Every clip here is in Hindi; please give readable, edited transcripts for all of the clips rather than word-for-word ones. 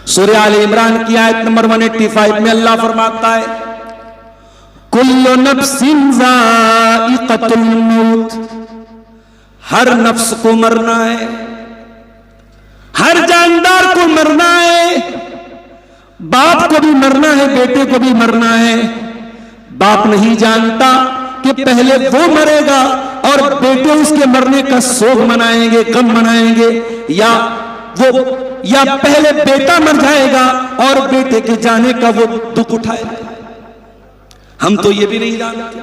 सूरह आले इमरान की आयत नंबर 185 में अल्लाह फरमाता है, कुल्लु नफ्सिन ज़ाइक़तुल मौत, हर नफ्स को मरना है, हर जानदार को मरना है। बाप को भी मरना है, बेटे को भी मरना है। बाप नहीं जानता कि पहले वो मरेगा और बेटे उसके मरने का शोक मनाएंगे, गम मनाएंगे, या पहले बेटा मर जाएगा और बेटे के जाने का वो दुख उठाएगा। हम तो ये भी नहीं जानते।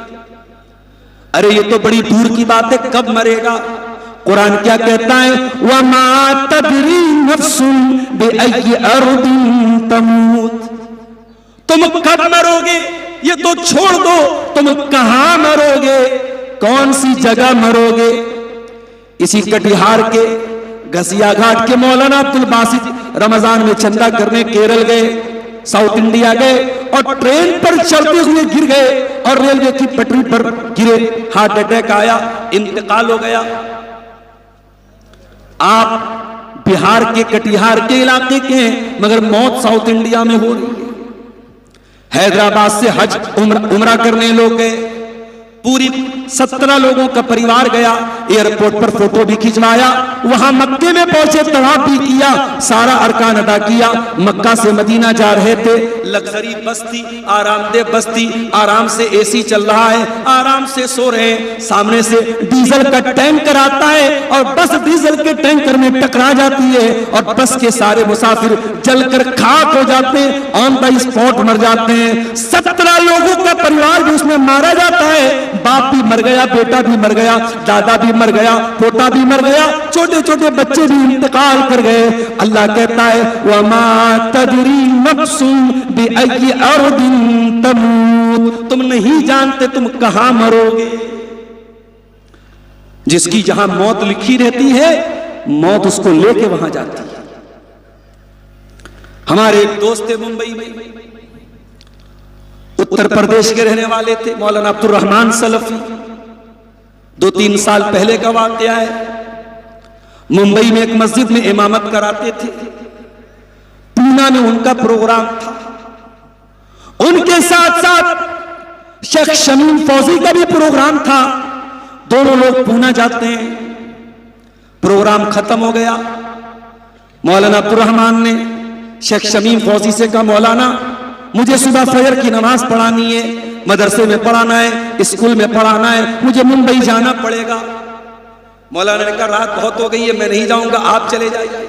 अरे ये तो बड़ी दूर की बात है, कब मरेगा। कुरान क्या कहता है, वमा तदरी नफ्सुन बिअय्यि अर्दिन तमूत, तुम कब मरोगे ये तो छोड़ दो, तुम कहां मरोगे, कौन सी जगह मरोगे। इसी कटिहार के घसिया घाट के मौलाना अब्दुल बासित रमजान में चंदा करने केरल गए, साउथ इंडिया गए और ट्रेन पर चढ़ते हुए गिर गए और रेलवे की पटरी पर गिरे, हार्ट अटैक आया, इंतकाल हो गया। आप बिहार के कटिहार के इलाके के हैं, मगर मौत साउथ इंडिया में हो रही है। हैदराबाद से हज उमरा करने लोग गए, पूरी 17 लोगों का परिवार गया, एयरपोर्ट पर फोटो भी खिंचवाया, वहां मक्के में पहुंचे, तवाफ भी किया, सारा अरकान अदा किया। मक्का से मदीना जा रहे थे, लग्जरी बस थी, आरामदेह बस थी, आराम से एसी चल रहा है, आराम से सो रहे हैं। सामने से डीजल का टैंकर आता है और बस डीजल के टैंकर में टकरा जाती है और बस के सारे मुसाफिर जलकर खाक हो जाते हैं, ऑन द स्पॉट मर जाते हैं। 17 लोगों का परिवार भी उसमें मारा जाता है। बाप भी मर गया, बेटा भी मर गया, दादा भी मर गया, पोता भी मर गया, छोटे छोटे बच्चे भी इंतकाल कर गए। अल्लाह कहता है, वमा तदरी नफ्सुन बिअय्यि अर्दिन तमूत, तुम नहीं जानते तुम कहां मरोगे। जिसकी जहां मौत लिखी रहती है, मौत उसको लेके वहां जाती है। हमारे एक दोस्त थे मुंबई में, उत्तर प्रदेश के रहने वाले थे, मौलाना अब्दुल रहमान सलफी। 2-3 साल पहले का वाकया है। मुंबई में एक मस्जिद में इमामत कराते थे, पूना में उनका प्रोग्राम था। उनके साथ साथ शेख शमीम फौजी का भी प्रोग्राम था। दोनों लोग पूना जाते हैं। प्रोग्राम खत्म हो गया। मौलाना अब्दुल रहमान ने शेख शमीम फौजी से कहा, मौलाना मुझे सुबह फजर की नमाज पढ़ानी है, मदरसे में पढ़ाना है, स्कूल में पढ़ाना है, मुझे मुंबई जाना पड़ेगा। मौलाना ने कहा, रात बहुत हो गई है, मैं नहीं जाऊंगा, आप चले जाइए।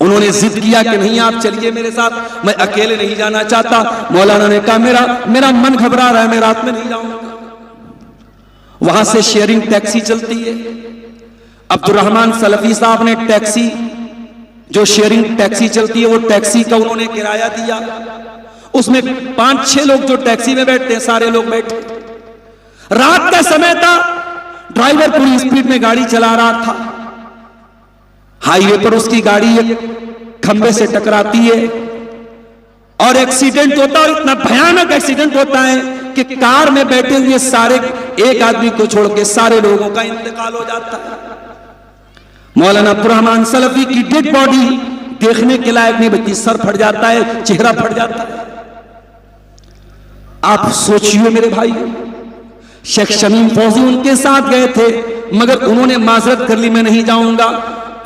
उन्होंने जिद किया कि नहीं आप चलिए मेरे साथ, मैं अकेले नहीं जाना चाहता। मौलाना ने कहा, मेरा मन घबरा रहा है, मैं रात में नहीं जाऊंगा। वहां से शेयरिंग टैक्सी चलती है। अब्दुल रहमान सलफी साहब ने टैक्सी, जो शेयरिंग टैक्सी चलती है, वो टैक्सी का उन्होंने किराया दिया। उसमें 5-6 लोग जो टैक्सी में बैठते हैं, सारे लोग बैठे। रात का समय था, ड्राइवर पूरी स्पीड में गाड़ी चला रहा था। हाईवे पर उसकी गाड़ी एक खंबे से टकराती है और एक्सीडेंट होता है। और इतना भयानक एक्सीडेंट होता है कि कार में बैठे हुए सारे, एक आदमी को छोड़ के सारे लोगों का इंतकाल हो जाता है। मौलाना अब्दुल रहमान सलफी की डेड बॉडी देखने के लायक नहीं बची, सर फट जाता है, चेहरा फट जाता है। आप सोचिए मेरे भाई, शेख शमीम फौजी उनके साथ गए थे, मगर उन्होंने माजरत कर ली, मैं नहीं जाऊंगा।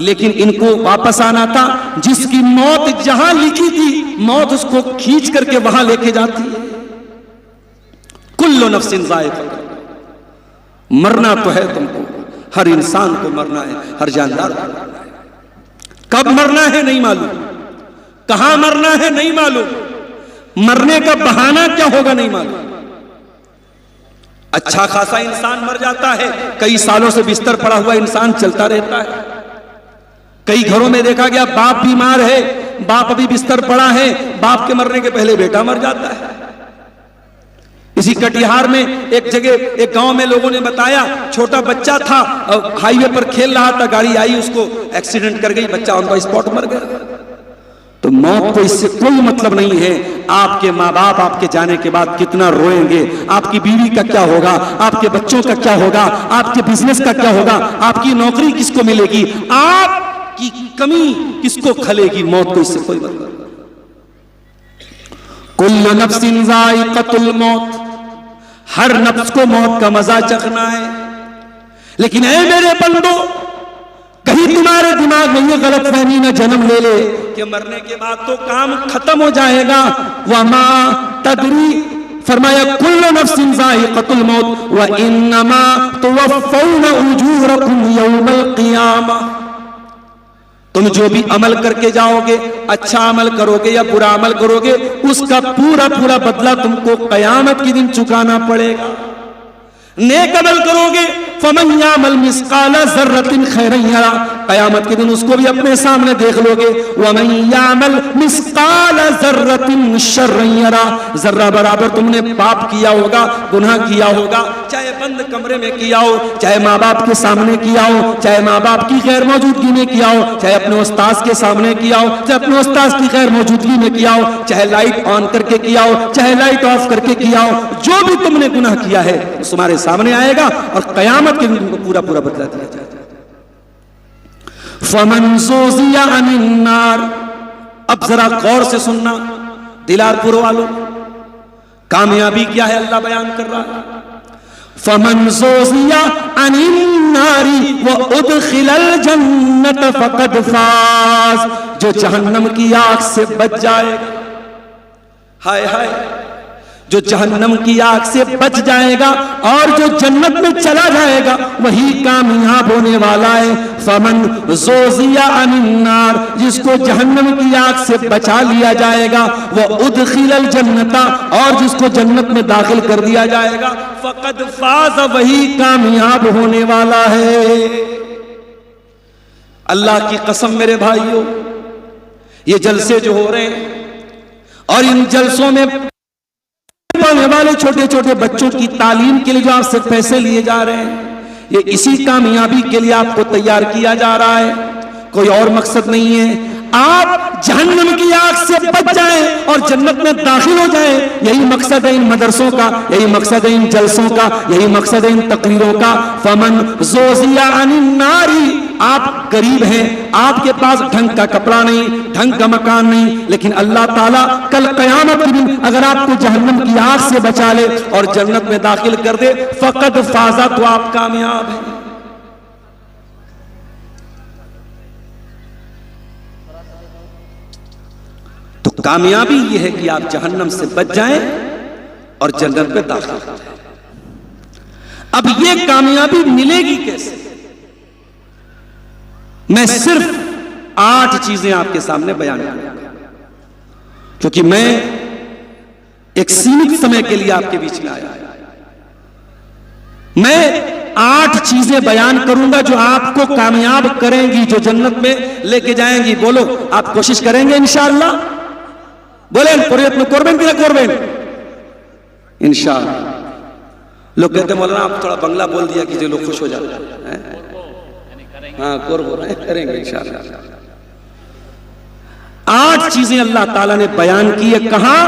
लेकिन इनको वापस आना था। जिसकी मौत जहां लिखी थी, मौत उसको खींच करके वहां लेके जाती है। कुल्लु नफ्सिन ज़ाइक़तुल मौत, मरना तो है तुमको, हर इंसान को मरना है, हर जानदार को मरना है। कब मरना है नहीं मालूम, कहां मरना है नहीं मालूम, मरने का बहाना क्या होगा नहीं मालूम। अच्छा खासा इंसान मर जाता है, कई सालों से बिस्तर पड़ा हुआ इंसान चलता रहता है। कई घरों में देखा गया, बाप बीमार है, बाप अभी बिस्तर पड़ा है, बाप के मरने के पहले बेटा मर जाता है। इसी कटिहार में एक जगह, एक गांव में लोगों ने बताया, छोटा बच्चा था, हाईवे पर खेल रहा था, गाड़ी आई, उसको एक्सीडेंट कर गई, बच्चा ऑन द स्पॉट मर गया। तो मौत को इससे कोई मतलब नहीं है। आपके माँ बाप आपके जाने के बाद कितना रोएंगे, आपकी बीवी का क्या होगा, आपके बच्चों का क्या होगा, आपके बिजनेस का क्या होगा, आपकी नौकरी किसको मिलेगी, आपकी कमी किसको खलेगी, मौत को इससे कोई मतलब नहीं। कुल्लु नफ्सिन ज़ाइक़तुल मौत, हर नफ्स को मौत का मजा चखना है। लेकिन ऐ मेरे बंदो, कहीं तुम्हारे दिमाग में ये गलत फहमी न जन्म ले ले कि मरने के बाद तो काम खत्म हो जाएगा। वमा तदरी, फरमाया कुल्लु नफ्सिन ज़ाइक़तुल मौत व इन्नमा तुवफ़्फ़ौना उजूरकुम यौमल क़ियामा। तुम जो भी अमल करके जाओगे, अच्छा अमल करोगे या बुरा अमल करोगे, उसका पूरा पूरा बदला तुमको क़यामत के दिन चुकाना पड़ेगा। नेक अमल करोगे, फमन यामल मिस्काला ज़र्रतिन खैरन यरा, क़यामत के दिन उसको भी अपने सामने देख लोगे। वमन यामल मिस्काला ज़र्रतिन शर्रन यरा, जर्रा बराबर तुमने पाप किया होगा, गुनाह किया होगा, चाहे बंद कमरे में किया हो, चाहे माँ बाप के सामने किया हो, चाहे माँ बाप की गैर मौजूदगी में किया हो, चाहे अपने उस्ताद के सामने किया हो, चाहे अपने उस्ताद की गैर मौजूदगी में किया हो, चाहे लाइट ऑन करके किया हो, चाहे लाइट ऑफ करके किया हो, जो भी तुमने गुनाह किया है तुम्हारे सामने आएगा और क़यामत के दिन तुमको पूरा पूरा बदला दिया जाएगा। फमन ज़ुज़िया अनिन नार, अब जरा गौर से सुनना दिलारपुर वालों, कामयाबी क्या है अल्लाह बयान कर रहा है। फमन ज़ुज़िया अनिन नारी व उदखिलल जन्नत फ़क़द फ़ाज़, जो जहन्नम की आग से बच जाएगा, हाय हाय, जो जहन्नम की आग से बच जाएगा और जो जन्नत में चला जाएगा वही कामयाब होने वाला है। फमन ज़ुज़िया अनिन नार, जिसको जहन्नम की आग से बचा लिया जाएगा, वो उदखिलल जन्नता, और जिसको जन्नत में दाखिल कर दिया जाएगा, फ़क़द फ़ाज़, वही कामयाब होने वाला है। अल्लाह की कसम मेरे भाइयों, ये जलसे जो हो रहे हैं और इन जलसों में पढ़ने वाले छोटे छोटे बच्चों की तालीम के लिए जो आपसे पैसे लिए जा रहे हैं, ये इसी कामयाबी के लिए आपको तैयार किया जा रहा है, कोई और मकसद नहीं है। आप जहन्नम की आग से बच जाएं और जन्नत में दाखिल हो जाएं, यही मकसद है इन मदरसों का, यही मकसद है इन जलसों का, यही मकसद है इन तकरीरों का। फमन ज़ुज़िया अनिन नारी, आप गरीब हैं, आपके पास ढंग का कपड़ा नहीं, ढंग का मकान नहीं, लेकिन अल्लाह ताला कल क़यामत के दिन अगर आपको जहन्नम की आग से बचा ले और जन्नत में दाखिल कर दे, फ़क़द फ़ाज़ा, तो आप कामयाब हैं। तो कामयाबी यह है कि आप जहन्नम से बच जाएं और जन्नत में दाखिल हो जाएं। अब यह कामयाबी मिलेगी कैसे? मैं सिर्फ 8 चीजें आपके सामने बयान करूंगा, क्योंकि मैं एक सीमित समय के लिए आपके बीच में आया। मैं 8 चीजें बयान करूंगा जो आपको कामयाब करेंगी, जो जन्नत में लेके जाएंगी। बोलो, आप कोशिश करेंगे इंशाअल्लाह? बोलें, प्रयत्न करबें कि ना करबें? इंशाअल्लाह। लोग कहते हैं मौलाना आप थोड़ा बंगला बोल दिया कि जो लोग खुश हो जाते हैं। हाँ, करेंगे इंशाअल्लाह। 8 चीजें अल्लाह ताला ने बयान की है। कहां?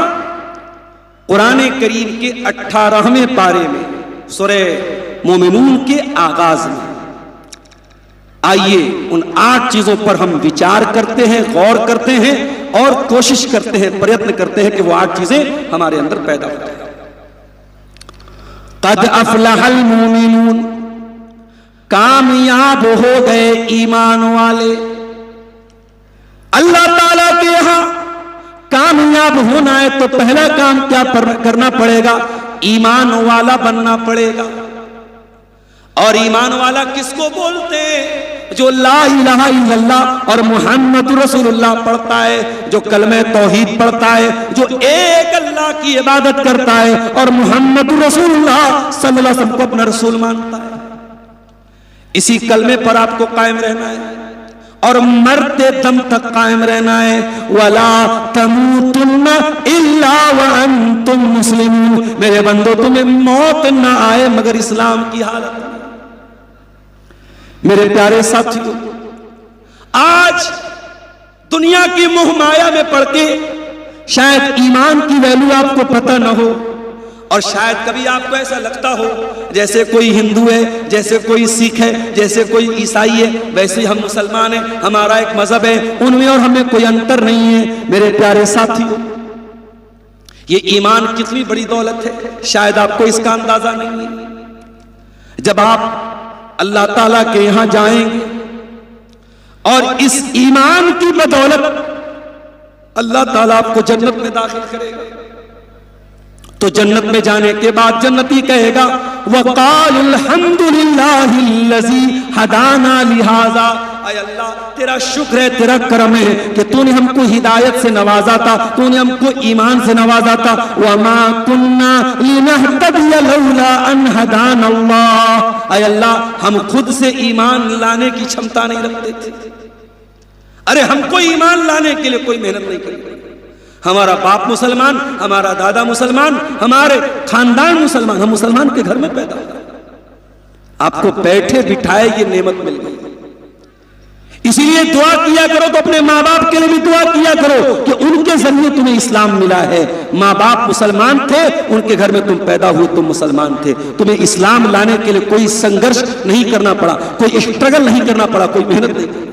कुरान करीम के 18वें पारे में, सूरह मोमिनून के आगाज में। आइए उन 8 चीजों पर हम विचार करते हैं, गौर करते हैं और कोशिश करते हैं, प्रयत्न करते हैं कि वो 8 चीजें हमारे अंदर पैदा हो जाए। क़द अफ़लहल मोमिनून, कामयाब हो गए ईमान वाले। अल्लाह ताला के यहां कामयाब होना है तो पहला काम क्या करना पड़ेगा? ईमान वाला बनना पड़ेगा। और ईमान वाला किसको बोलते हैं? जो ला इलाहा इल्लल्लाह और मुहम्मद रसूलुल्लाह पढ़ता है, जो कलमे तौहीद पढ़ता है, जो एक अल्लाह की इबादत करता है और मुहम्मद रसूलुल्लाह सल्लल्लाहु अलैहि वसल्लम को अपना रसूल मानता है। इसी कलमे पर आपको कायम रहना है और मरते दम तक कायम रहना है। वला तमूतुन्ना इल्ला व अंतुम मुस्लिमून, मेरे बंदो तुम्हें मौत ना आए मगर इस्लाम की हालत में। मेरे प्यारे साथियों, आज दुनिया की मोह माया में पड़ के शायद ईमान की वैल्यू आपको पता ना हो और शायद कभी आपको ऐसा लगता हो जैसे कोई हिंदू है, जैसे कोई सिख है, जैसे कोई ईसाई है, वैसे ही हम मुसलमान हैं, हमारा एक मजहब है, उनमें और हमें कोई अंतर नहीं है। मेरे प्यारे साथियों, ये ईमान कितनी बड़ी दौलत है, शायद आपको इसका अंदाजा नहीं है। जब आप अल्लाह ताला के यहां जाएंगे और इस ईमान की बदौलत अल्लाह ताला आपको जन्नत में दाखिल करेगा, तो जन्नत में जाने के बाद जन्नती कहेगा वक़ालुल हम्दुलिल्लाहिल्लज़ी हदाना लिहाज़ा, ऐ अल्लाह तेरा शुक्र है, तेरा करम है कि तूने हमको हिदायत से नवाजा था, तूने हमको ईमान से नवाजा था। वमा कुन्ना लिनहतदिया लौला अन हदाना अल्लाह, ऐ अल्लाह हम खुद से ईमान लाने की क्षमता नहीं रखते थे। अरे हमको ईमान लाने के लिए कोई मेहनत नहीं करी, हमारा बाप मुसलमान, हमारा दादा मुसलमान, हमारे खानदान मुसलमान, हम मुसलमान के घर में पैदा हुए, आपको बैठे बिठाए ये नेमत मिल गई। इसीलिए दुआ किया करो तो अपने माँ बाप के लिए भी दुआ किया करो कि उनके जरिए तुम्हें इस्लाम मिला है। माँ बाप मुसलमान थे, उनके घर में तुम पैदा हुए, तुम मुसलमान थे, तुम्हें इस्लाम लाने के लिए कोई संघर्ष नहीं करना पड़ा, कोई स्ट्रगल नहीं करना पड़ा, कोई मेहनत नहीं करनी।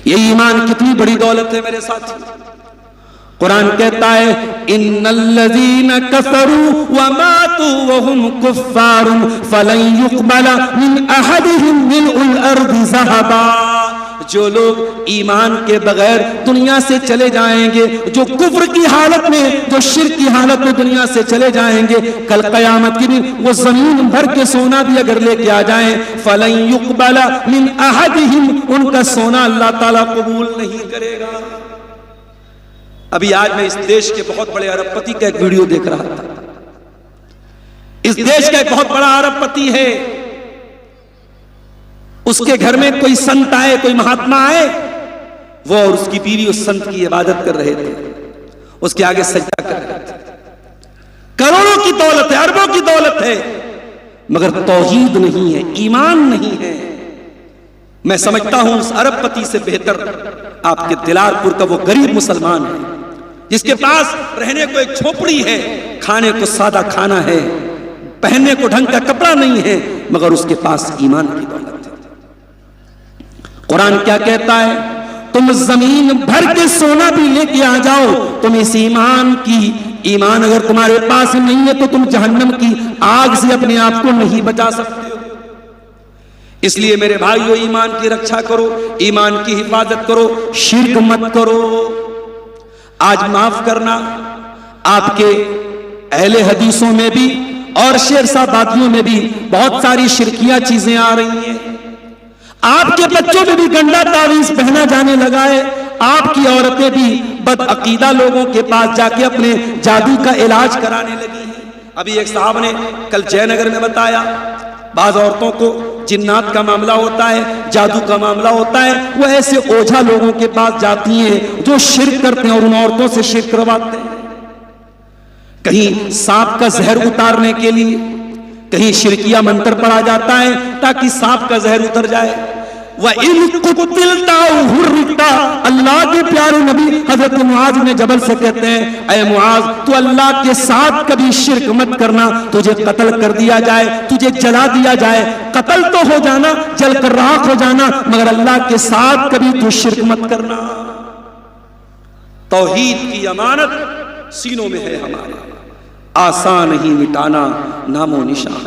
ये ईमान कितनी बड़ी दौलत है मेरे साथ। कुरान कहता है इन्नल्लज़ीना कफ़रू व मातू व हुम कुफ़्फ़ारुन फ़लन युक़बला मिन अहदिहिम मिल्उल अर्ज़ि ज़हबा, जो लोग ईमान के बगैर दुनिया से चले जाएंगे, जो कुफ्र की हालत में, जो शिर्क की हालत में दुनिया से चले जाएंगे, कल क़यामत के दिन वो जमीन भर के सोना भी अगर लेके आ जाएं, फ़लन युक़बला मिन अहदिहिम, उनका सोना अल्लाह ताला कबूल नहीं करेगा। अभी आज मैं इस देश के बहुत बड़े अरबपति का एक वीडियो देख रहा था। इस देश का एक बहुत बड़ा अरबपति है, उसके घर में कोई संत आए, कोई महात्मा आए, वो और उसकी बीवी उस संत की इबादत कर रहे थे, उसके आगे सजदा कर रहे थे। करोड़ों की दौलत है, अरबों की दौलत है, मगर तौहीद नहीं है, ईमान नहीं है। मैं समझता हूं उस अरबपति से बेहतर आपके दिलारपुर का वो गरीब मुसलमान है, जिसके पास रहने को एक झोपड़ी है, खाने को सादा खाना है, पहनने को ढंग का कपड़ा नहीं है, मगर उसके पास ईमान की दौलत है। कुरान क्या कहता है, तुम जमीन भर के सोना भी लेके आ जाओ, तुम इस ईमान अगर तुम्हारे पास नहीं है तो तुम जहन्नम की आग से अपने आप को नहीं बचा सकते हो। इसलिए मेरे भाइयों, ईमान की रक्षा करो, ईमान की हिफाजत करो, शिर्क मत करो। आज माफ करना, आपके अहले हदीसों में भी और शेरशाबादियों में भी बहुत सारी शिरकिया चीजें आ रही हैं। आपके बच्चों में भी गंदा तावीज पहना जाने लगा है, आपकी औरतें भी बदअकीदा लोगों के पास जाके अपने जादू का इलाज कराने लगी हैं। अभी एक साहब ने कल जयनगर में बताया, बाज औरतों को जिन्नात का मामला होता है, जादू का मामला होता है, वो ऐसे ओझा लोगों के पास जाती हैं जो शिर्क करते हैं और उन औरतों से शिर्क करवाते हैं। कहीं सांप का जहर उतारने के लिए कहीं शिरकिया मंत्र पढ़ा जाता है ताकि सांप का जहर उतर जाए। वह अल्लाह के प्यारे नबी हजरत मुआज ने जबल से कहते हैं, ऐ मुआज तू अल्लाह के साथ कभी शिर्क मत करना, तुझे कत्ल कर दिया जाए, तुझे जला दिया जाए, कत्ल तो हो जाना, जल कर राख हो जाना, मगर अल्लाह के साथ कभी तू शिर्क मत करना। तौहीद की अमानत सीनों में है हमारे, आसान ही मिटाना नामो निशान।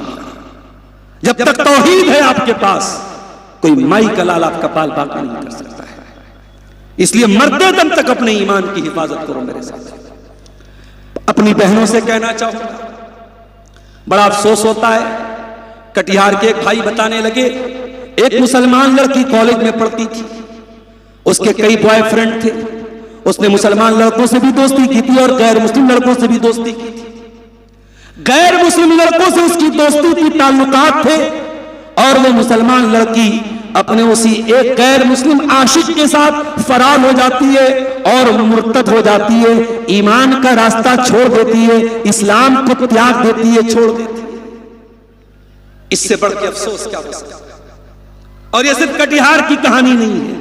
जब तक तौहीद है आपके पास, कोई माई का लाल आपका पाल बाका नहीं कर सकता है। इसलिए मरते दम तक अपने ईमान की हिफाजत करो। मेरे साथ अपनी बहनों से कहना चाहूंगा, बड़ा अफसोस होता है, कटिहार के एक भाई बताने लगे, एक मुसलमान लड़की कॉलेज में पढ़ती थी, उसके कई बॉयफ्रेंड थे, उसने मुसलमान लड़कों से भी दोस्ती की थी और गैर मुस्लिम लड़कों से भी दोस्ती की थी। गैर मुस्लिम लड़कों से उसकी दोस्ती की ताल्लुकात थे और वो मुसलमान लड़की अपने उसी एक गैर मुस्लिम आशिक के साथ फरार हो जाती है और मुर्तद हो जाती है, ईमान का रास्ता छोड़ देती है, इस्लाम को त्याग देती है, छोड़ देती है। इससे बढ़ के अफसोस क्या हो सकता है। और ये सिर्फ कटिहार की कहानी नहीं है,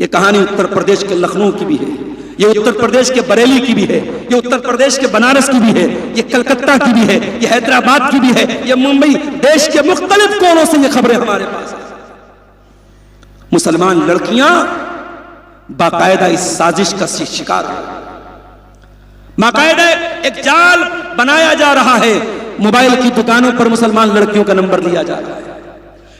ये कहानी उत्तर प्रदेश के लखनऊ की भी है, ये उत्तर प्रदेश के बरेली की भी है, ये उत्तर प्रदेश के बनारस की भी है, ये कलकत्ता की भी है, ये हैदराबाद की भी है, ये मुंबई, देश के मुख्तलिफ कोनों से ये खबरें हमारे पास है। मुसलमान लड़कियां बाकायदा इस साजिश का शिकार है। बाकायदा एक जाल बनाया जा रहा है, मोबाइल की दुकानों पर मुसलमान लड़कियों का नंबर लिया जा रहा है,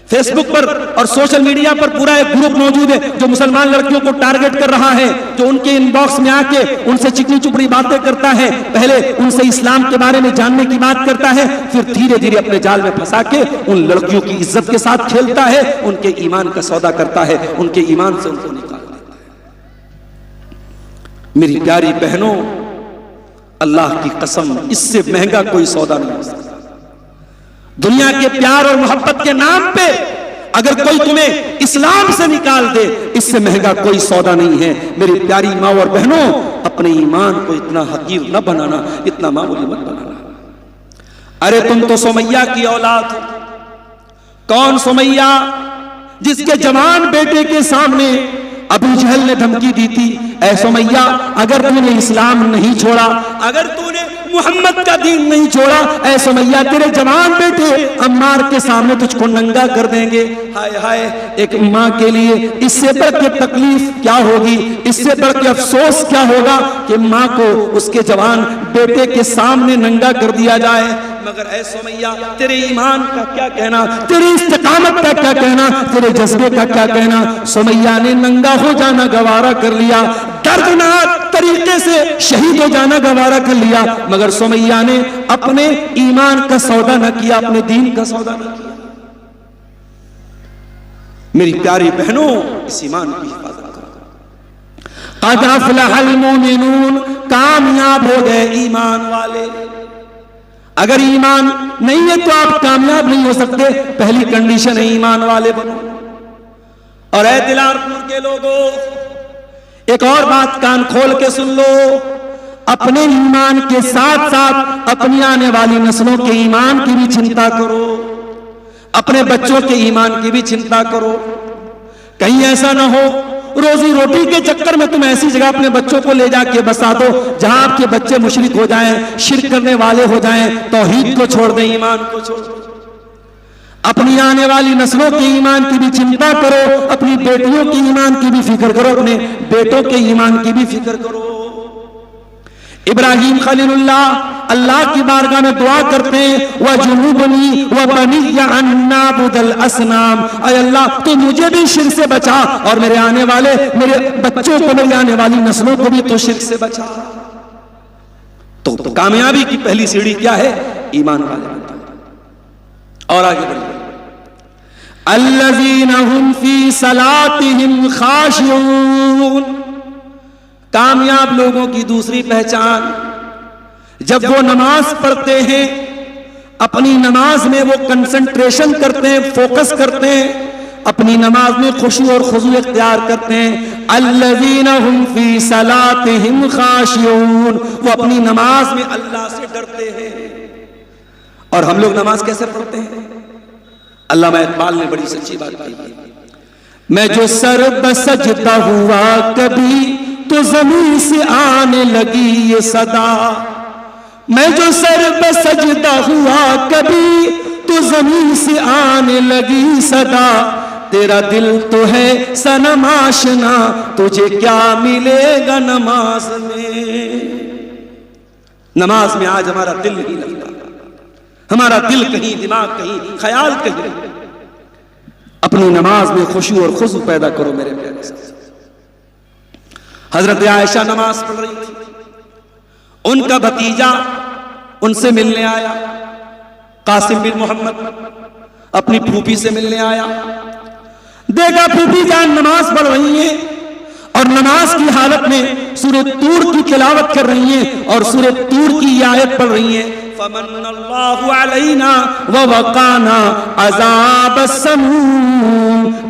फेसबुक पर और सोशल मीडिया पर पूरा एक ग्रुप मौजूद है जो मुसलमान लड़कियों को टारगेट कर रहा है, जो उनके इनबॉक्स में आके उनसे चिकनी चुपड़ी बातें करता है, पहले उनसे इस्लाम के बारे में जानने की बात करता है, फिर धीरे धीरे अपने जाल में फंसा के उन लड़कियों की इज्जत के साथ खेलता है, उनके ईमान का सौदा करता है, उनके ईमान से उनको निकाल देता है। मेरी प्यारी बहनों, अल्लाह की कसम, इससे महंगा कोई सौदा नहीं हो सकता। दुनिया के प्यार और मोहब्बत के नाम पे अगर कोई तुम्हें इस्लाम से निकाल दे, इससे महंगा कोई सौदा नहीं है। मेरी प्यारी माँ और बहनों, अपने ईमान को इतना हकीर न बनाना, इतना मामूली मत बनाना। अरे तुम तो सुमैया की औलाद हो। कौन सुमैया? जिसके जवान बेटे के सामने अबू जहल ने धमकी दी थी, ऐ सुमैया अगर तूने इस्लाम नहीं छोड़ा, अगर तूने मोहम्मद का दीन नहीं छोड़ा, ऐ सुमैया तेरे जवान बेटे अम्मार के सामने तुझको नंगा कर देंगे। हाय हाय, एक माँ के लिए इससे बढ़ के तकलीफ क्या होगी, इससे बढ़ के अफसोस क्या होगा कि माँ को उसके जवान बेटे के सामने नंगा कर दिया जाए। मगर ऐ सुमैया, तेरे ईमान का क्या कहना, तेरी इस्तिकामत का क्या कहना, तेरे जज्बे का क्या कहना। सुमैया ने नंगा हो जाना गवारा कर लिया, दर्दनाक तरीके से शहीद हो जाना गवारा कर लिया, मगर सुमैया ने अपने ईमान का सौदा न किया, अपने दीन का सौदा न किया। मेरी प्यारी बहनों, इस ईमान की हिफाजत करो। क़द अफ़लहल मोमिनून, कामयाब हो गए ईमान वाले। अगर ईमान नहीं है तो आप कामयाब नहीं हो सकते। पहली कंडीशन है ईमान वाले बनो। और ऐ दिलारपुर के लोगों, एक और बात कान खोल के सुन लो, अपने ईमान के साथ साथ अपनी आने वाली नस्लों के ईमान की भी चिंता करो, अपने बच्चों के ईमान की भी चिंता करो। कहीं ऐसा ना हो रोजी रोटी के चक्कर में तुम ऐसी जगह अपने बच्चों को ले जाके बसा दो जहां आपके बच्चे मुशरिक हो जाएं, शिर्क करने वाले हो जाएं, तौहीद को छोड़ दें, ईमान को छोड़ दें। अपनी आने वाली नस्लों के ईमान की भी चिंता करो, अपनी बेटियों के ईमान की भी फिक्र करो, अपने बेटों के ईमान की भी फिक्र करो। इब्राहिम खलीलुल्लाह अल्लाह की बारगाह में दुआ करते हैं, व जुनूबनी व बनिया अन नाबुदल असनाम, ऐ अल्लाह तू मुझे भी शिर्क से बचा और मेरे आने वाले, मेरे बच्चों को, मेरी आने वाली नस्लों को भी तो शिर्क से बचा। तो कामयाबी की पहली सीढ़ी क्या है? ईमान वाले बनना। और आगे बढ़िए, अल्लज़ीना हुम फी सलातिहिम खाशिऊन, कामयाब लोगों की दूसरी पहचान, जब वो नमाज पढ़ते हैं अपनी नमाज में वो कंसंट्रेशन करते हैं, फोकस करते हैं, अपनी नमाज में खुशू और खुजू इख्तियार करते हैं। अल्लज़ीना हुम फी सलातिहिम खाशिऊन, वो अपनी नमाज में अल्लाह से डरते हैं। और हम लोग नमाज कैसे पढ़ते हैं? अल्लामा इकबाल ने बड़ी सच्ची बात कही, मैं जो सर बसजदा हुआ कभी तो ज़मीन से आने लगी ये सदा, मैं जो सर बसजदा हुआ कभी तो ज़मीन से आने लगी सदा, तेरा दिल तो है सनम आशना तुझे क्या मिलेगा नमाज में। नमाज में आज हमारा दिल नहीं लगता, हमारा दिल कहीं, दिमाग कहीं, ख्याल कहीं। अपनी नमाज में खुशू और खुशू पैदा करो मेरे प्यारे साथ। हजरत आयशा नमाज पढ़ रही थी, उनका भतीजा उनसे मिलने आया, कासिम बिन मोहम्मद अपनी फूफी से मिलने आया। देखा फूफी जान नमाज पढ़ रही है और नमाज की हालत में सूरह तूर की तिलावत कर रही हैं और सूरह तूर की आयत पढ़ रही हैं, फमन्नल्लाहु अलैना व वक़ाना अज़ाबस्समूम,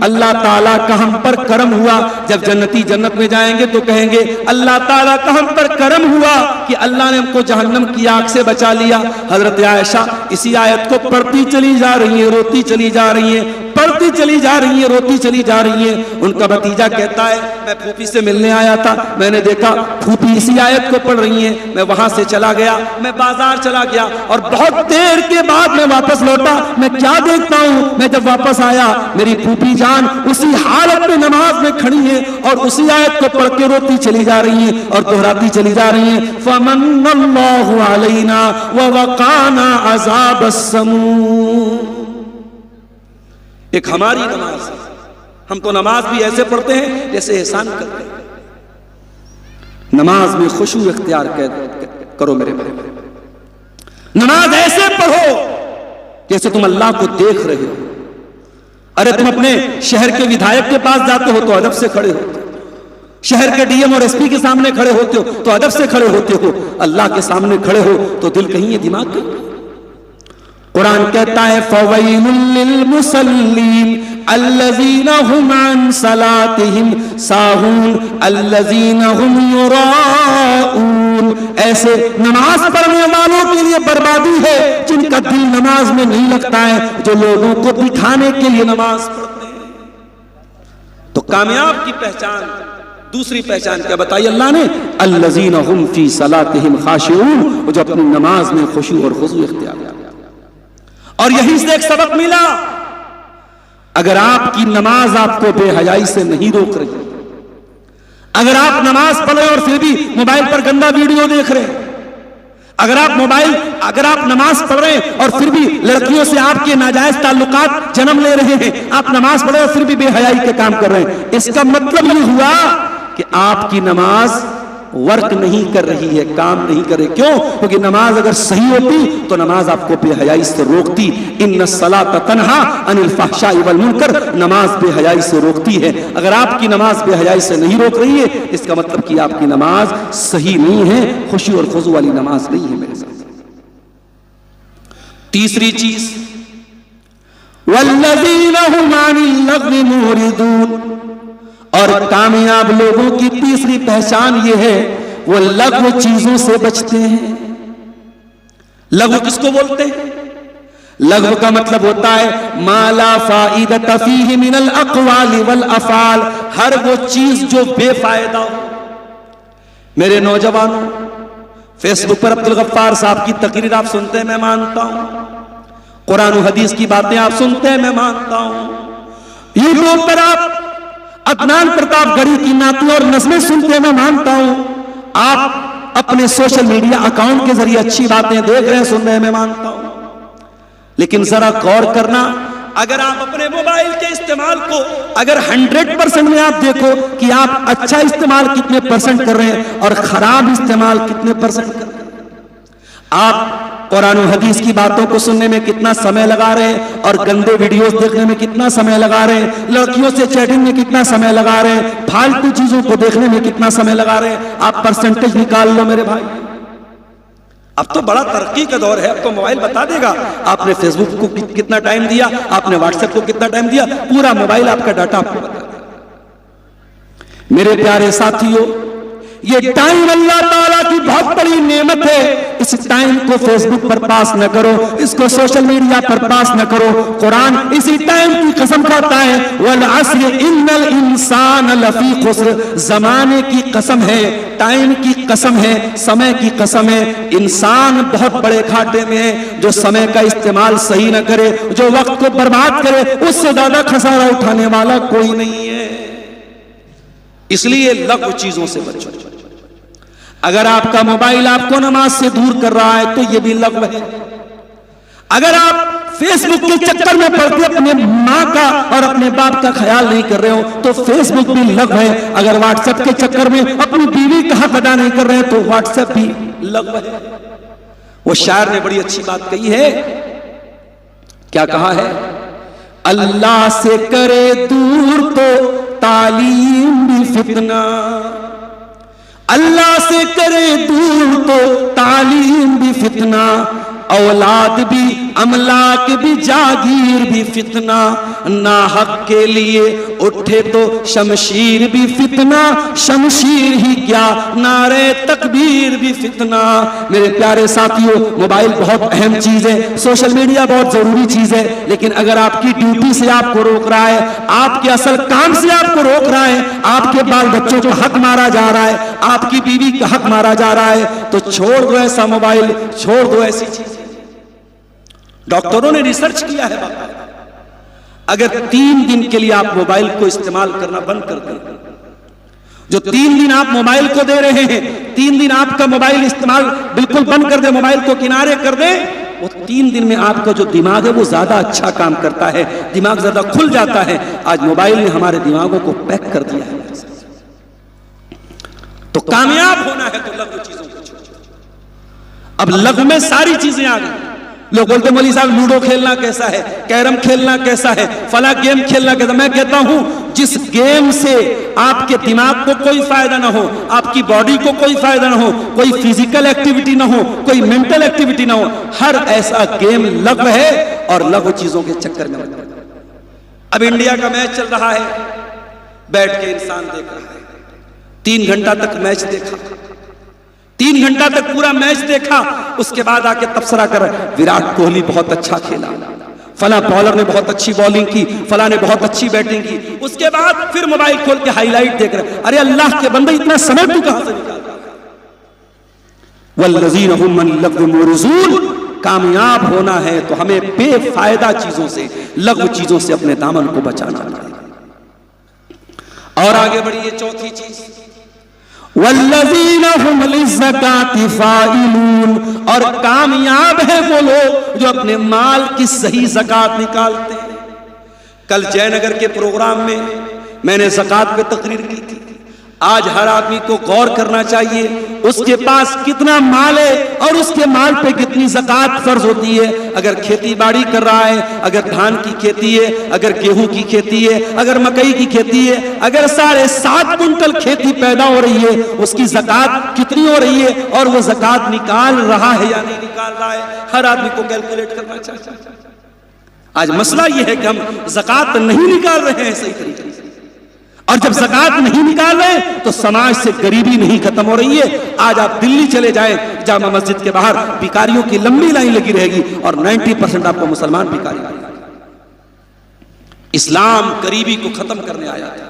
अल्लाह ताला का हम पर करम हुआ। जब जन्नती जन्नत में जाएंगे तो कहेंगे अल्लाह ताला का हम पर करम हुआ कि अल्लाह ने हमको जहन्नम की आग से बचा लिया। हजरत आयशा इसी आयत को पढ़ती चली जा रही है, रोती चली जा रही है, पढ़ती चली जा रही है, रोती चली जा रही है। उनका भतीजा कहता है मैं फूफी से मिलने आया था, मैंने देखा फूफी इसी आयत को पढ़ रही है, मैं वहां से चला गया, मैं बाजार चला गया और बहुत देर के बाद मैं वापस लौटा। मैं क्या देखता हूं, मैं जब वापस आया मेरी फूफी जान उसी हालत में नमाज में खड़ी है और उसी आयत को पढ़ के रोती चली जा रही है और दोहराती चली जा रही है, फमन्नल्लाहु अलैना व वक़ाना अज़ाबस्समूम। एक हमारी नमाज है, हम तो नमाज भी ऐसे पढ़ते हैं जैसे एहसान करते हैं। नमाज में खुशू इख्तियार करो मेरे भाई, नमाज ऐसे पढ़ो जैसे तुम अल्लाह को देख रहे हो। अरे तुम अपने शहर के विधायक के पास जाते हो तो अदब से खड़े होते हो, शहर के डीएम और एसपी के सामने खड़े होते हो तो अदब से खड़े होते हो, अल्लाह के सामने खड़े हो तो दिल कहीं है दिमाग कहीं। कुरान कहता है फवैलुल लिल मुसल्लीन अल्लज़ीना हुम अन सलातिहिम साहून अल्लज़ीना हुम युराऊन। ऐसे नमाज पढ़ने वालों के लिए बर्बादी है जिनका दिल नमाज में नहीं लगता है, जो लोगों को दिखाने के लिए नमाज पढ़ते हैं। तो कामयाब की पहचान, दूसरी पहचान क्या बताई अल्लाह ने, अल्लज़ीना हुम फी सलातिहिम खाशिऊन, जो अपनी नमाज में खुशू और खुजू इख्तियार करते हैं। और यही से एक सबक मिला, अगर आपकी नमाज आपको बेहयाई से नहीं रोक रही, अगर आप नमाज पढ़ रहे और फिर भी मोबाइल पर गंदा वीडियो देख रहे, अगर आप नमाज पढ़ रहे हैं और फिर भी लड़कियों से आपके नाजायज ताल्लुकात जन्म ले रहे हैं, आप नमाज पढ़ रहे और फिर भी बेहयाई के काम कर रहे हैं, इसका मतलब ये हुआ कि आपकी नमाज वर्क नहीं कर रही है, काम नहीं कर रही। क्यों? क्योंकि नमाज अगर सही होती तो नमाज आपको बेहयाई से रोकती। इन्नस्सलात तन्हा अनिल फहशाई वल मुनकर, नमाज बेहयाई से रोकती है। अगर आपकी नमाज बेहयाई से नहीं रोक रही है, इसका मतलब कि आपकी नमाज सही नहीं है, खुशी और खुजू वाली नमाज नहीं है मेरे साथ। तीसरी चीज वल्लज़ीना हुम अनिल लग़्वी मुरिदून, और कामयाब लोगों की तीसरी पहचान यह है वो लघु चीजों से बचते हैं। लघु किसको बोलते हैं? लघु का मतलब होता है माला फाइदत फीहि मिनल अक़वाली वल अफ़आल, हर वो चीज जो बेफायदा हो। मेरे नौजवानों, फेसबुक पर अब्दुल गफ्फार साहब की तकरीर आप सुनते हैं, मैं मानता हूं, कुरान और हदीस की बातें आप सुनते हैं, मैं मानता हूं, यूट्यूब पर आप अदनान प्रतापगढ़ी की नाती और नज़में सुनते हैं, मैं मानता हूं, आप अपने सोशल मीडिया अकाउंट के जरिए अच्छी बातें देख रहे हैं, सुन रहे हैं, मैं मानता हूं। लेकिन जरा गौर करना, अगर आप अपने मोबाइल के इस्तेमाल को अगर 100% में आप देखो कि आप अच्छा इस्तेमाल कितने % कर रहे हैं और खराब इस्तेमाल कितने % कर रहे हैं, आप कुरान और हदीस की बातों को सुनने में कितना समय लगा रहे हैं और गंदे वीडियोस देखने में कितना समय लगा रहे हैं, लड़कियों से चैटिंग में कितना समय लगा रहे हैं, फालतू चीजों को देखने में कितना समय लगा रहे हैं, आप % निकाल लो मेरे भाई। अब तो बड़ा तरक्की का दौर है, अब तो मोबाइल बता देगा आपने फेसबुक को कितना टाइम दिया, आपने व्हाट्सएप को कितना टाइम दिया, पूरा मोबाइल आपका डाटा आपको बता देगा। मेरे प्यारे साथियों, ये टाइम अल्लाह ताला की बहुत बड़ी नेमत है। इस टाइम को फेसबुक पर पास न करो, इसको सोशल मीडिया पर पास न करो। कुरान इसी टाइम की कसम खाता है, वल अस्र इन्नल इंसान लफी खुस्र, जमाने की कसम है, टाइम की कसम है, समय की कसम है, इंसान बहुत बड़े घाटे में है। जो समय का इस्तेमाल सही न करे, जो वक्त को बर्बाद करे, उससे ज्यादा खसारा उठाने वाला कोई नहीं है। इसलिए लघु चीजों से बचो। अगर आपका मोबाइल आपको नमाज से दूर कर रहा है तो यह भी लघु है। अगर आप फेसबुक के चक्कर में पड़ते अपने माँ का और अपने बाप का ख्याल नहीं कर रहे हो तो फेसबुक भी लघु है। अगर व्हाट्सएप के चक्कर में अपनी बीवी का हक अदा नहीं कर रहे हैं तो व्हाट्सएप भी लघु है। वो शायर ने बड़ी अच्छी बात कही है, क्या कहा है? अल्लाह से करे दूर तो तालीम भी फितना, अल्लाह से करे दूर तो तालीम भी फितना, औलाद भी, अमलाक भी, जागीर भी फितना, ना हक के लिए उठे तो शमशीर भी फितना, शमशीर ही क्या नारे तकबीर भी फितना। मेरे प्यारे साथियों, मोबाइल बहुत अहम चीज है, सोशल मीडिया बहुत जरूरी चीज है, लेकिन अगर आपकी ड्यूटी से आपको रोक रहा है, आपके असल काम से आपको रोक रहा है, आपके बाल बच्चों का हक मारा जा रहा है, आपकी बीवी का हक मारा जा रहा है, तो छोड़ दो ऐसा मोबाइल, छोड़ दो ऐसी चीज। डॉक्टरों ने रिसर्च किया है, अगर 3 दिन के लिए आप मोबाइल को इस्तेमाल करना बंद कर दें, जो 3 दिन आप मोबाइल को दे रहे हैं, 3 दिन आपका मोबाइल इस्तेमाल बिल्कुल बंद कर दे, मोबाइल को किनारे कर दे, वो 3 दिन में आपका जो दिमाग है वो ज्यादा अच्छा काम करता है, दिमाग ज्यादा खुल जाता है। आज मोबाइल ने हमारे दिमागों को पैक कर दिया है। तो कामयाब होना है तो लघु चीजों को छोड़ो। अब लघु में सारी चीजें आ गई। लोग बोलते मौलवी साहब लूडो खेलना कैसा है, कैरम खेलना कैसा है, फला गेम खेलना कैसा। मैं कहता हूं जिस गेम से आपके दिमाग को कोई फायदा ना हो, आपकी बॉडी को कोई फायदा ना हो, कोई फिजिकल एक्टिविटी ना हो, कोई मेंटल एक्टिविटी ना हो, हर ऐसा गेम लघु है और लघु चीजों के चक्कर में। अब इंडिया का मैच चल रहा है, बैठ के इंसान देख रहा है, 3 घंटा तक मैच देखा, 3 घंटा तक पूरा मैच देखा, उसके बाद आके तबसरा कर विराट कोहली बहुत अच्छा खेला, फला बॉलर ने बहुत अच्छी बॉलिंग की, फला ने बहुत अच्छी बैटिंग की, उसके बाद फिर मोबाइल खोल के हाईलाइट देख रहे। अरे अल्लाह के बंदे, इतना समय तू कहां से निकालता है? वल्लज़ीना हुम मिन लग़्व मुरज़ून। कामयाब होना है तो हमें बेफायदा चीजों से, लघु चीजों से अपने दामन को बचाना पड़ेगा। और आगे बढ़िए, चौथी चीज, वल्लज़ीना हुम लिज़्ज़काति फ़ाइलून। और कामयाब है वो लोग जो अपने माल की सही ज़कात निकालते हैं। कल जयनगर के प्रोग्राम में मैंने ज़कात पे तकरीर की थी। आज हर आदमी को गौर करना चाहिए उसके पास कितना माल है और उसके माल पे कितनी ज़कात फर्ज होती है। अगर खेती बाड़ी कर रहा है, अगर धान की खेती है, अगर गेहूं की खेती है, अगर मकई की खेती है, अगर 7.5 कुंटल खेती पैदा हो रही है, उसकी ज़कात कितनी हो रही है और वो ज़कात निकाल रहा है या नहीं निकाल रहा है, हर आदमी को कैलकुलेट करना चाहिए। आज मसला यह है कि हम ज़कात नहीं निकाल रहे हैं सही तरीके से, और जब ज़कात नहीं निकाल रहे तो समाज से गरीबी नहीं खत्म हो रही है। आज आप दिल्ली चले जाएं, जामा मस्जिद के बाहर भिखारियों की लंबी लाइन लगी रहेगी और 90% आपको मुसलमान भिखारी मिलेंगे। इस्लाम गरीबी को खत्म करने आया था।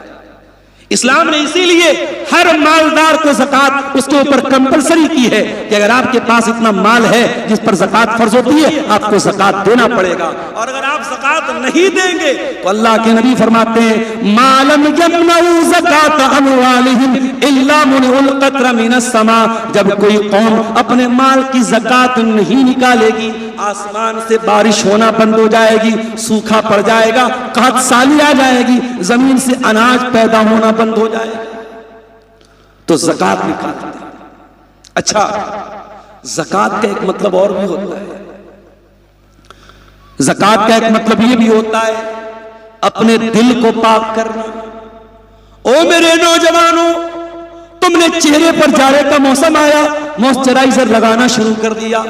इस्लाम ने इसीलिए हर मालदार को ज़कात उसके ऊपर कंपलसरी की है कि अगर आपके पास इतना माल है जिस पर ज़कात फर्ज होती है, आपको ज़कात देना पड़ेगा। और अगर आप ज़कात नहीं देंगे तो अल्लाह के नबी फरमाते हैं, मालम यमनउ ज़कात अमवालिहिम इल्ला मुनउल क़त्र मिनस समा। जब कोई कौम अपने माल की ज़कात नहीं निकालेगी, आसमान से बारिश होना बंद हो जाएगी, सूखा पड़ जाएगा, कहत साली आ जाएगी, जमीन से अनाज पैदा होना बंद हो जाएगा। तो ज़कात निकालते हैं। अच्छा, ज़कात का एक मतलब और भी होता है। ज़कात का एक मतलब ये भी होता है अपने दिल को पाक करना। ओ मेरे नौजवानों, तुमने चेहरे पर जाड़े का मौसम आया, मॉइस्चराइजर लगाना शुरू कर दिया,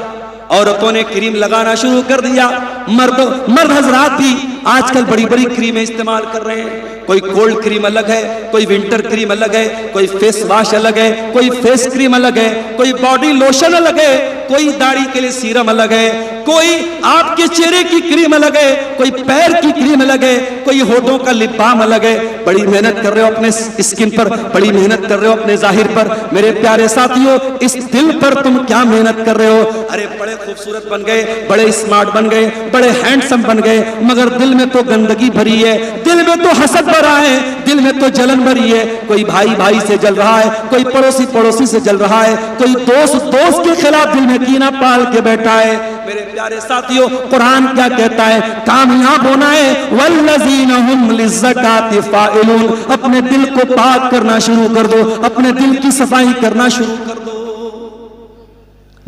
औरतों ने क्रीम लगाना शुरू कर दिया, मर्द हजरात भी आजकल बड़ी बड़ी क्रीमें इस्तेमाल कर रहे हैं। कोई कोल्ड क्रीम अलग है, कोई विंटर क्रीम अलग है, कोई फेस वॉश अलग है, कोई फेस क्रीम अलग है, कोई बॉडी लोशन अलग है, कोई दाढ़ी के लिए सीरम अलग है, कोई आपके चेहरे की क्रीम अलग है, कोई पैर की क्रीम अलग है, कोई होठों का लिप बाम अलग है। बड़ी मेहनत कर रहे हो अपने स्किन पर, बड़ी मेहनत कर रहे हो अपने जाहिर पर। मेरे प्यारे साथियों, इस दिल पर तुम क्या मेहनत कर रहे हो? अरे बड़े खूबसूरत बन गए, बड़े स्मार्ट बन गए, बड़े हैंडसम बन गए, मगर दिल में तो गंदगी भरी है, दिल में तो हसद भरा है, दिल में तो जलन भरी है। कोई भाई भाई से जल रहा है, कोई पड़ोसी पड़ोसी से जल रहा है, कोई दोस्त दोस्त के खिलाफ दिल में कीना पाल के बैठा है। मेरे प्यारे साथियों, कुरान क्या कहता है? कामयाब होना है वल्लज़ीना हुम लिज़्ज़काति फ़ाइलून। अपने दिल को पाक करना शुरू कर दो, अपने दिल की सफाई करना शुरू कर दो।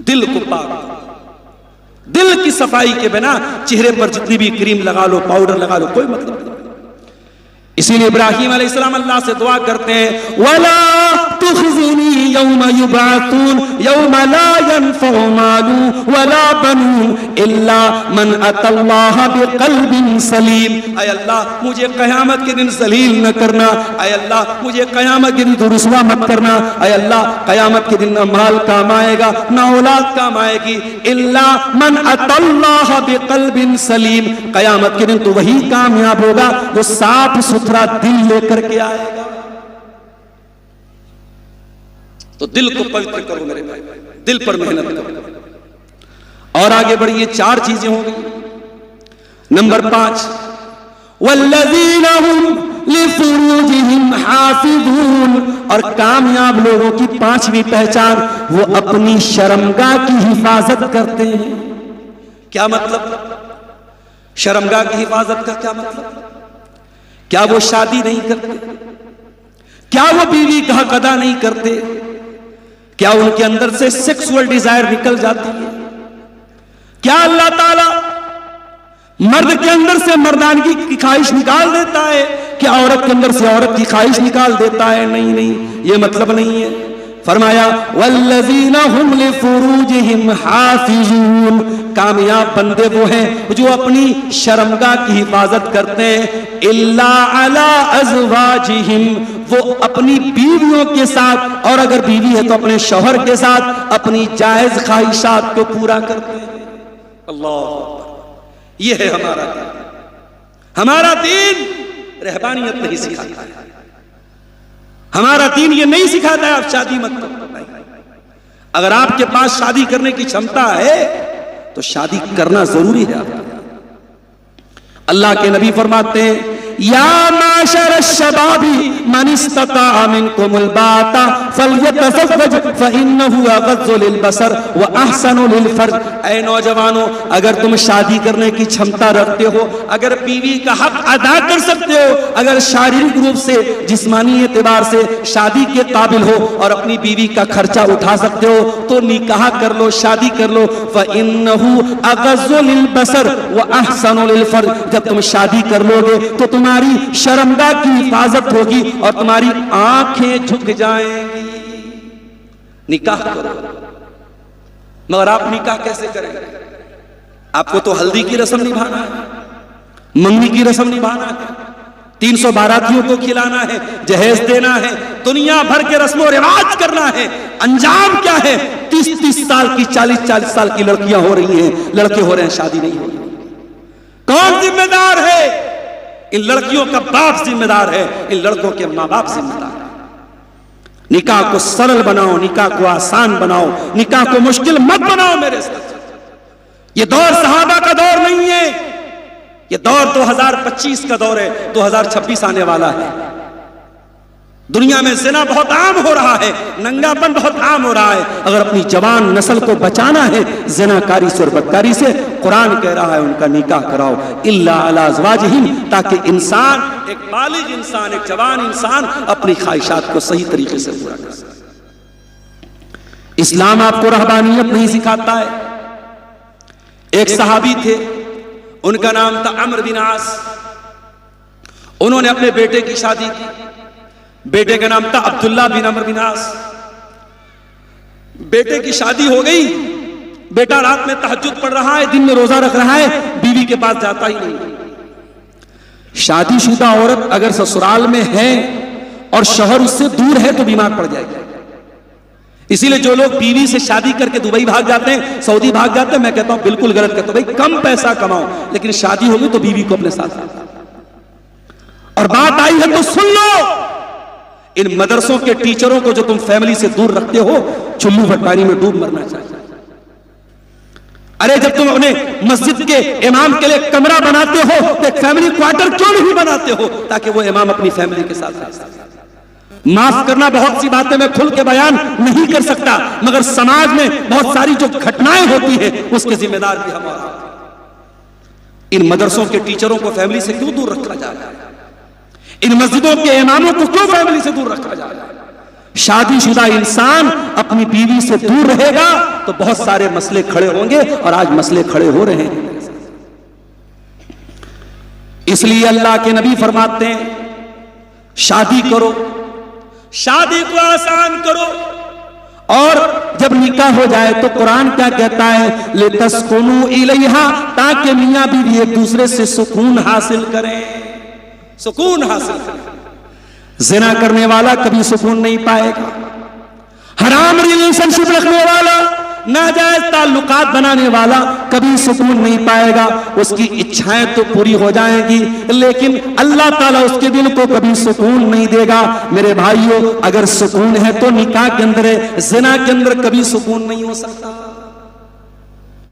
दिल को पाक, दिल की सफाई के बिना चेहरे पर जितनी भी क्रीम लगा लो, पाउडर लगा लो, कोई मतलब नहीं। इसीलिए इब्राहीम अलैहिस्सलाम अल्लाह से दुआ करते हैं, वला तुख़ज़िनी यौम युबअसून यौम ला यनफउ मालू वला बनून इल्ला मन अतल्लाह बिक़ल्बिन सलीम। ऐ अल्लाह मुझे क़यामत के दिन ज़लील न करना, ऐ अल्लाह मुझे क़यामत के दिन रुसवा मत करना, ऐ अल्लाह क़यामत के दिन न माल काम आएगा न औलाद काम आएगी, इल्ला मन अतल्लाह बिक़ल्बिन सलीम। क़यामत के दिन तो वही कामयाब होगा जो साफ सुथरा दिल लेकर के आएगा। तो दिल को पवित्र करो मेरे भाई, दिल पर मेहनत करो। और आगे बढ़िए, 4 चीजें हो गई। नंबर 5, वल्लज़ीना हुम लिफ़ुरूजिहिम हाफ़िज़ून। और कामयाब लोगों की 5वीं पहचान, वो अपनी शर्मगाह की हिफाजत करते हैं। क्या मतलब? शर्मगाह की हिफाजत का क्या मतलब? क्या वो शादी नहीं करते? क्या वो बीवी का हक अदा नहीं करते? क्या उनके अंदर से सेक्सुअल डिजायर निकल जाती है? क्या अल्लाह ताला मर्द के अंदर से मर्दानगी की ख्वाहिश निकाल देता है? क्या औरत के अंदर से औरत की ख्वाहिश निकाल देता है? नहीं नहीं, ये मतलब नहीं है। फरमाया वल्लज़ीना हुम लिफ़ुरूजिहिम हाफ़िज़ून। कामयाब बंदे वो हैं जो अपनी शर्मगाह की हिफाजत करते हैं। इल्ला अला अज़वाजिहिम, वो अपनी बीवियों के साथ, और अगर बीवी है तो अपने शौहर के साथ अपनी जायज ख्वाहिशात को पूरा करते हैं। अल्लाह, ये है हमारा दीन। हमारा दीन रहबानियत नहीं सिखाता है। हमारा दीन ये नहीं सिखाता है आप शादी मत करो। अगर आपके पास शादी करने की क्षमता है तो शादी करना जरूरी है आपको। अल्लाह के नबी फरमाते हैं, या माशर शबाबी मन इस्तता मिनकुमुल बाता फलयतज़व्वज फइन्नहु अग़ज़्ज़ु लिलबसर व अहसनु लिलफर्ज। ऐ नौजवानों, अगर तुम शादी करने की क्षमता रखते हो, अगर बीवी का हक अदा कर सकते हो, अगर शारीरिक रूप से जिस्मानी एतबार से शादी के काबिल हो और अपनी बीवी का खर्चा उठा सकते हो, तो निकाह कर लो, शादी कर लो। फइन्नहु अग़ज़्ज़ु लिलबसर व अहसनु लिलफर्ज। जब तुम शादी कर लोगे तो तुम्हारी शर्मगाह की हिफाजत होगी और तुम्हारी आंखें झुक जाएंगी। निकाह करो, मगर आप निकाह कैसे करेंगे? आपको तो हल्दी की रस्म निभाना है, मंगनी की रस्म निभाना है, 300 बारातियों को खिलाना है, जहेज देना है, दुनिया भर के रस्मों रिवाज करना है। अंजाम क्या है? 30-30 साल की, 40-40 साल की लड़कियां हो रही हैं, लड़के हो रहे हैं, शादी नहीं हो रही। कौन जिम्मेदार है? इन लड़कियों का बाप जिम्मेदार है, इन लड़कों के माँ बाप जिम्मेदार है। निकाह को सरल बनाओ, निकाह को आसान बनाओ, निकाह को मुश्किल मत बनाओ मेरे साथ। ये दौर सहाबा का दौर नहीं है, ये दौर 2025 का दौर है, 2026 आने वाला है। दुनिया में ज़िना बहुत आम हो रहा है, नंगापन बहुत आम हो रहा है। अगर अपनी जवान नस्ल को बचाना है ज़िनाकारी से और बदकारी से, कुरान कह रहा है उनका निकाह कराओ, इल्ला अला अज़वाजिहिम, ताकि इंसान, एक बालिग इंसान, एक जवान इंसान अपनी ख्वाहिशात को सही तरीके से पूरा कर सके। इस्लाम आपको रहबानियत नहीं सिखाता है। एक सहाबी थे, उनका नाम था अम्र बिन आस। उन्होंने अपने बेटे की शादी की। बेटे का नाम था अब्दुल्ला बिन अम्र बिन आस। बेटे की शादी हो गई, बेटा रात में तहज्जुद पढ़ रहा है, दिन में रोजा रख रहा है, बीवी के पास जाता ही नहीं। शादीशुदा औरत अगर ससुराल में है और शौहर उससे दूर है तो बीमार पड़ जाएगी। इसीलिए जो लोग बीवी से शादी करके दुबई भाग जाते हैं, सऊदी भाग जाते हैं, मैं कहता हूं बिल्कुल गलत कहता हूं। भाई कम पैसा कमाओ, लेकिन शादी होगी तो बीवी को अपने साथ लाओ। और बात आई है तो सुन लो, इन मदरसों के टीचरों को जो तुम फैमिली से दूर रखते हो, चुल्लू भट्टारी में डूब मरना चाहिए। अरे जब तुम अपने मस्जिद के इमाम के लिए कमरा बनाते हो तो एक फैमिली क्वार्टर क्यों नहीं बनाते हो, ताकि वो इमाम अपनी फैमिली के साथ रह सके। माफ करना, बहुत सी बातें मैं खुल के बयान नहीं कर सकता, मगर समाज में बहुत सारी जो घटनाएं होती हैं उसके जिम्मेदार भी हम। इन मदरसों के टीचरों को फैमिली से क्यों दूर रखा जा रहा है? इन मस्जिदों के इमामों को क्यों फैमिली से दूर रखा जा रहा है? शादीशुदा इंसान अपनी बीवी से दूर रहेगा तो बहुत सारे मसले खड़े होंगे, और आज मसले खड़े हो रहे हैं। इसलिए अल्लाह के नबी फरमाते हैं, शादी करो, शादी को आसान करो। और जब निकाह हो जाए तो कुरान क्या कहता है, लितस्कुनु इलैहा, ताकि मियां बीवी एक दूसरे से सुकून हासिल करें, सुकून हासिल करें। जिना करने वाला कभी सुकून नहीं पाएगा, हराम रिलेशनशिप रखने वाला, नाजायज ताल्लुकात बनाने वाला कभी सुकून नहीं पाएगा। उसकी इच्छाएं तो पूरी हो जाएंगी, लेकिन अल्लाह ताला उसके दिल को कभी सुकून नहीं देगा। मेरे भाइयों, अगर सुकून है तो निकाह के अंदर है, जिना के अंदर कभी सुकून नहीं हो सकता।